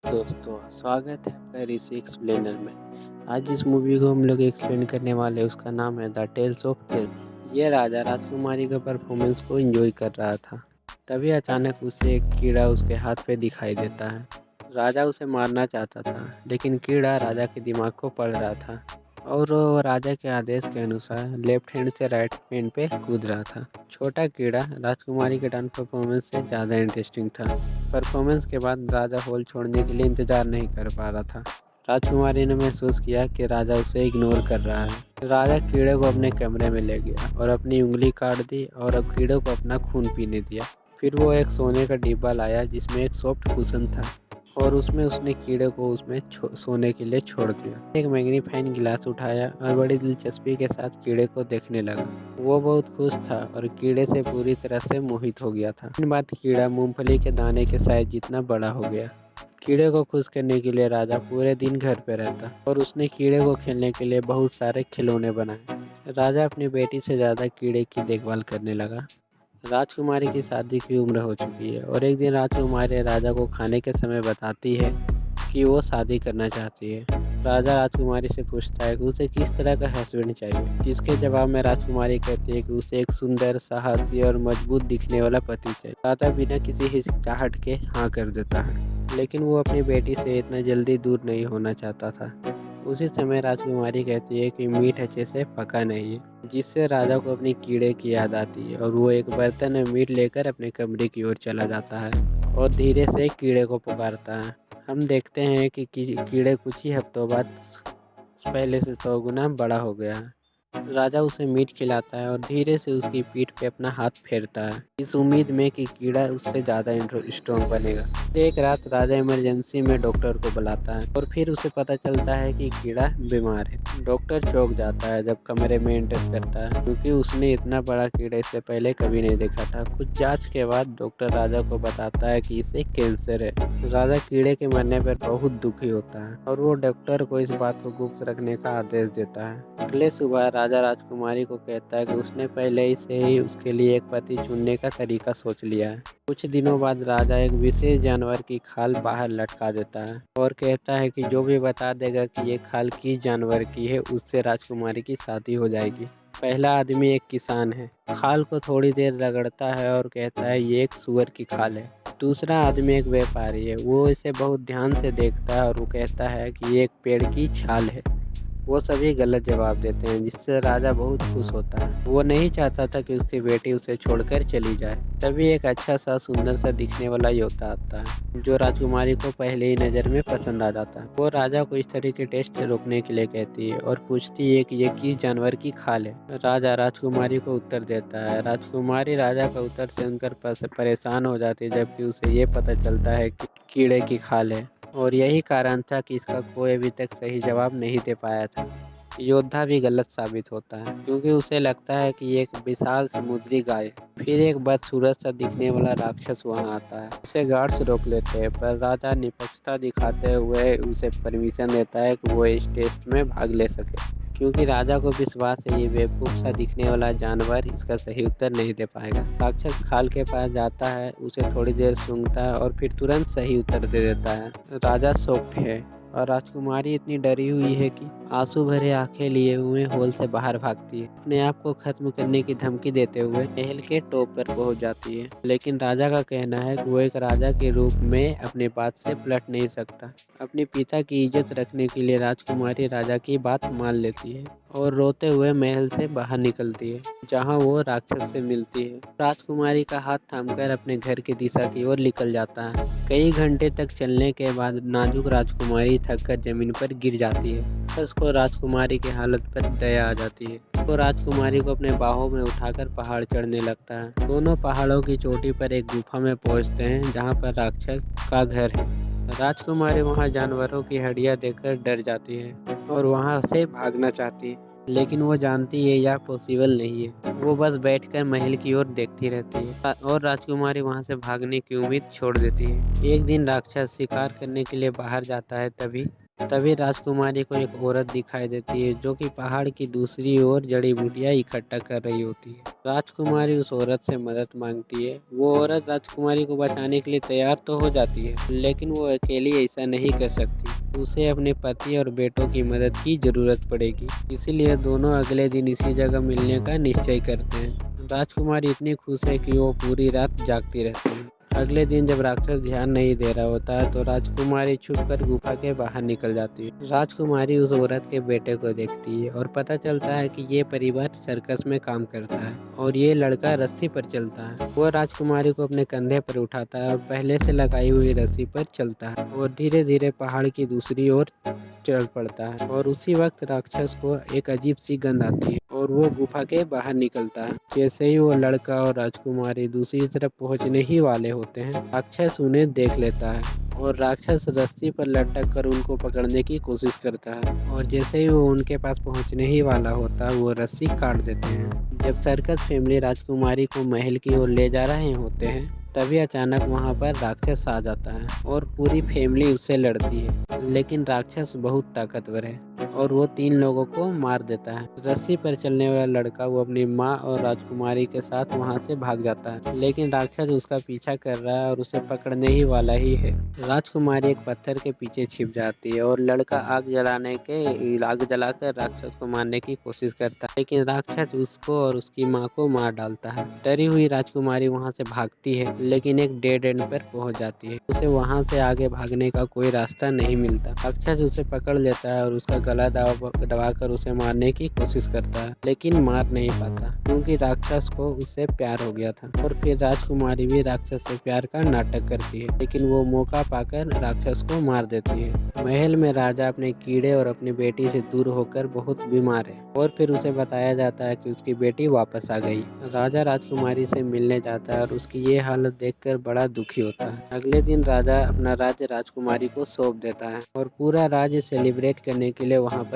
दोस्तों, स्वागत है आपका ऋषि एक्सप्लेनर में। आज जिस मूवी को हम लोग एक्सप्लेन करने वाले हैं उसका नाम है द टेल्स ऑफ टेल्स। ये राजा राजकुमारी का परफॉर्मेंस को एंजॉय कर रहा था। तभी अचानक उसे एक कीड़ा उसके हाथ पे दिखाई देता है। राजा उसे मारना चाहता था, लेकिन कीड़ा राजा के दिमाग को पढ़ रहा था और वो राजा के आदेश के अनुसार लेफ्ट हैंड से राइट हैंड पे कूद रहा था। छोटा कीड़ा राजकुमारी के डांस परफॉर्मेंस से ज़्यादा इंटरेस्टिंग था। परफॉर्मेंस के बाद राजा हॉल छोड़ने के लिए इंतजार नहीं कर पा रहा था। राजकुमारी ने महसूस किया कि राजा उसे इग्नोर कर रहा है। राजा कीड़े को अपने कमरे में ले गया और अपनी उंगली काट दी और अब कीड़े को अपना खून पीने दिया। फिर वो एक सोने का डिब्बा लाया जिसमें एक सॉफ्ट कुशन था और उसमें उसने कीड़े को उसमें सोने के लिए छोड़ दिया। एक मैग्नीफाइंग गिलास उठाया और बड़ी दिलचस्पी के साथ कीड़े को देखने लगा। वो बहुत खुश था और कीड़े से पूरी तरह से मोहित हो गया था। दिन बाद कीड़ा मूंगफली के दाने के साइज जितना बड़ा हो गया। कीड़े को खुश करने के लिए राजा पूरे दिन घर पे रहता और उसने कीड़े को खेलने के लिए बहुत सारे खिलौने बनाए। राजा अपनी बेटी से ज़्यादा कीड़े की देखभाल करने लगा। राजकुमारी की शादी की उम्र हो चुकी है और एक दिन राजकुमारी राजा को खाने के समय बताती है कि वो शादी करना चाहती है। राजा राजकुमारी से पूछता है कि उसे किस तरह का हस्बैंड चाहिए, जिसके जवाब में राजकुमारी कहती है कि उसे एक सुंदर, साहसी और मजबूत दिखने वाला पति चाहिए। राजा बिना किसी हिचकिचाहट के हाँ कर देता है, लेकिन वो अपनी बेटी से इतना जल्दी दूर नहीं होना चाहता था। उसी समय राजकुमारी कहती है कि मीट अच्छे से पका नहीं है, जिससे राजा को अपनी कीड़े की याद आती है और वो एक बर्तन में मीट लेकर अपने कमरे की ओर चला जाता है और धीरे से कीड़े को पुकारता है। हम देखते हैं कि कीड़े कुछ ही हफ्तों बाद पहले से 100 गुना बड़ा हो गया है। राजा उसे मीट खिलाता है और धीरे से उसकी पीठ पे अपना हाथ फेरता है, इस उम्मीद में कि कीड़ा उससे ज़्यादा स्ट्रॉन्ग बनेगा। एक रात राजा इमरजेंसी में डॉक्टर को बुलाता है और फिर उसे पता चलता है कि कीड़ा बीमार है। डॉक्टर चौंक जाता है जब कमरे में एंटर करता है, क्योंकि उसने इतना बड़ा कीड़ा इससे पहले कभी नहीं देखा था। कुछ जांच के बाद डॉक्टर राजा को बताता है कि इसे कैंसर है। राजा कीड़े के मरने पर बहुत दुखी होता है और वो डॉक्टर को इस बात को गुप्त रखने का आदेश देता है। अगले सुबह राजा राजकुमारी को कहता है कि उसने पहले ही से ही उसके लिए एक पति चुनने का तरीका सोच लिया है। कुछ दिनों बाद राजा एक विशेष जानवर की खाल बाहर लटका देता है और कहता है कि जो भी बता देगा कि ये खाल किस जानवर की है, उससे राजकुमारी की शादी हो जाएगी। पहला आदमी एक किसान है। खाल को थोड़ी देर रगड़ता है और कहता है ये एक सूअर की खाल है। दूसरा आदमी एक व्यापारी है। वो इसे बहुत ध्यान से देखता है और वो कहता है कि ये एक पेड़ की छाल है। वो सभी गलत जवाब देते हैं, जिससे राजा बहुत खुश होता है। वो नहीं चाहता था कि उसकी बेटी उसे छोड़कर चली जाए। तभी एक अच्छा सा सुंदर सा दिखने वाला योद्धा आता है, जो राजकुमारी को पहले ही नज़र में पसंद आ जाता है। वो राजा को इस तरह के टेस्ट से रोकने के लिए कहती है और पूछती है कि ये किस जानवर की खाल है। राजा राजकुमारी को उत्तर देता है। राजकुमारी राजा का उत्तर सुनकर परेशान हो जाती है, जबकि उसे ये पता चलता है कि कीड़े की खाल है और यही कारण था कि इसका कोई अभी तक सही जवाब नहीं दे पाया था। योद्धा भी गलत साबित होता है, क्योंकि उसे लगता है कि ये एक विशाल समुद्री गाय है। फिर एक बदसूरत सा दिखने वाला राक्षस वहां आता है। उसे गार्ड्स रोक लेते हैं, पर राजा निष्पक्षता दिखाते हुए उसे परमिशन देता है कि वो इस टेस्ट में भाग ले सके, क्योंकि राजा को विश्वास है ये बेवकूफ सा दिखने वाला जानवर इसका सही उत्तर नहीं दे पाएगा। राक्षस खाल के पास जाता है, उसे थोड़ी देर सूंघता है और फिर तुरंत सही उत्तर दे देता है। राजा शॉक्ड है और राजकुमारी इतनी डरी हुई है कि आंसू भरे आंखें लिए हुए हॉल से बाहर भागती है। अपने आप को खत्म करने की धमकी देते हुए महल के टॉप पर पहुंच जाती है, लेकिन राजा का कहना है कि वो एक राजा के रूप में अपनी बात से पलट नहीं सकता। अपने पिता की इज्जत रखने के लिए राजकुमारी राजा की बात मान लेती है और रोते हुए महल से बाहर निकलती है, जहां वो राक्षस से मिलती है। राजकुमारी का हाथ थामकर अपने घर की दिशा की ओर निकल जाता है। कई घंटे तक चलने के बाद नाजुक राजकुमारी थककर जमीन पर गिर जाती है। उसको राजकुमारी की हालत पर दया आ जाती है। वो राजकुमारी को अपने बाहों में उठाकर पहाड़ चढ़ने लगता है। दोनों पहाड़ों की चोटी पर एक गुफा में पहुंचते हैं, जहां पर राक्षस का घर है। राजकुमारी वहां जानवरों की हड्डियां देखकर डर जाती है और वहां से भागना चाहती है, लेकिन वो जानती है यह पॉसिबल नहीं है। वो बस बैठकर महल की ओर देखती रहती है और राजकुमारी वहां से भागने की उम्मीद छोड़ देती है। एक दिन राक्षस शिकार करने के लिए बाहर जाता है, तभी तभी राजकुमारी को एक औरत दिखाई देती है जो कि पहाड़ की दूसरी ओर जड़ी बूटियां इकट्ठा कर रही होती है। राजकुमारी उस औरत से मदद मांगती है। वो औरत राजकुमारी को बचाने के लिए तैयार तो हो जाती है, लेकिन वो अकेली ऐसा नहीं कर सकती। उसे अपने पति और बेटों की मदद की जरूरत पड़ेगी। इसीलिए दोनों अगले दिन इसी जगह मिलने का निश्चय करते हैं। राजकुमारी इतनी खुश है कि वो पूरी रात जागती रहती है। अगले दिन जब राक्षस ध्यान नहीं दे रहा होता है तो राजकुमारी छुपकर गुफा के बाहर निकल जाती है। राजकुमारी उस औरत के बेटे को देखती है और पता चलता है कि ये परिवार सर्कस में काम करता है और ये लड़का रस्सी पर चलता है। वो राजकुमारी को अपने कंधे पर उठाता है और पहले से लगाई हुई रस्सी पर चलता है और धीरे धीरे पहाड़ की दूसरी ओर चल पड़ता है। और उसी वक्त राक्षस को एक अजीब सी गंध आती है और वो गुफा के बाहर निकलता है। जैसे ही वो लड़का और राजकुमारी दूसरी तरफ पहुंचने ही वाले होते हैं, राक्षस उन्हें देख लेता है और राक्षस रस्सी पर लटक कर उनको पकड़ने की कोशिश करता है। और जैसे ही वो उनके पास पहुंचने ही वाला होता है, वो रस्सी काट देते हैं। जब सर्कस फैमिली राजकुमारी को महल की ओर ले जा रहे होते हैं, तभी अचानक वहां पर राक्षस आ जाता है और पूरी फैमिली उससे लड़ती है। लेकिन राक्षस बहुत ताकतवर है और वो 3 लोगों को मार देता है। रस्सी पर चलने वाला लड़का वो अपनी माँ और राजकुमारी के साथ वहां से भाग जाता है, लेकिन राक्षस उसका पीछा कर रहा है और उसे पकड़ने ही वाला ही है। राजकुमारी एक पत्थर के पीछे छिप जाती है और लड़का आग जलाकर राक्षस को मारने की कोशिश करता है, लेकिन राक्षस उसको और उसकी माँ को मार डालता है। डरी हुई राजकुमारी वहां से भागती है, लेकिन एक डेड एंड पर पहुंच जाती है। उसे वहां से आगे भागने का कोई रास्ता नहीं मिलता। राक्षस उसे पकड़ लेता है और उसका गला दबाकर उसे मारने की कोशिश करता है, लेकिन मार नहीं पाता क्योंकि राक्षस को उससे प्यार हो गया था। और फिर राजकुमारी भी राक्षस से प्यार का नाटक करती है, लेकिन वो मौका पाकर राक्षस को मार देती है। महल में राजा अपने कीड़े और अपनी बेटी से दूर होकर बहुत बीमार है और फिर उसे बताया जाता है कि उसकी बेटी वापस आ गई। राजा राजकुमारी से मिलने जाता है और उसकी ये हालत देखकर बड़ा दुखी होता है। अगले दिन राजा अपना राज्य राजकुमारी को सौंप देता है और पूरा राज्य सेलिब्रेट करने के लिए वहां पर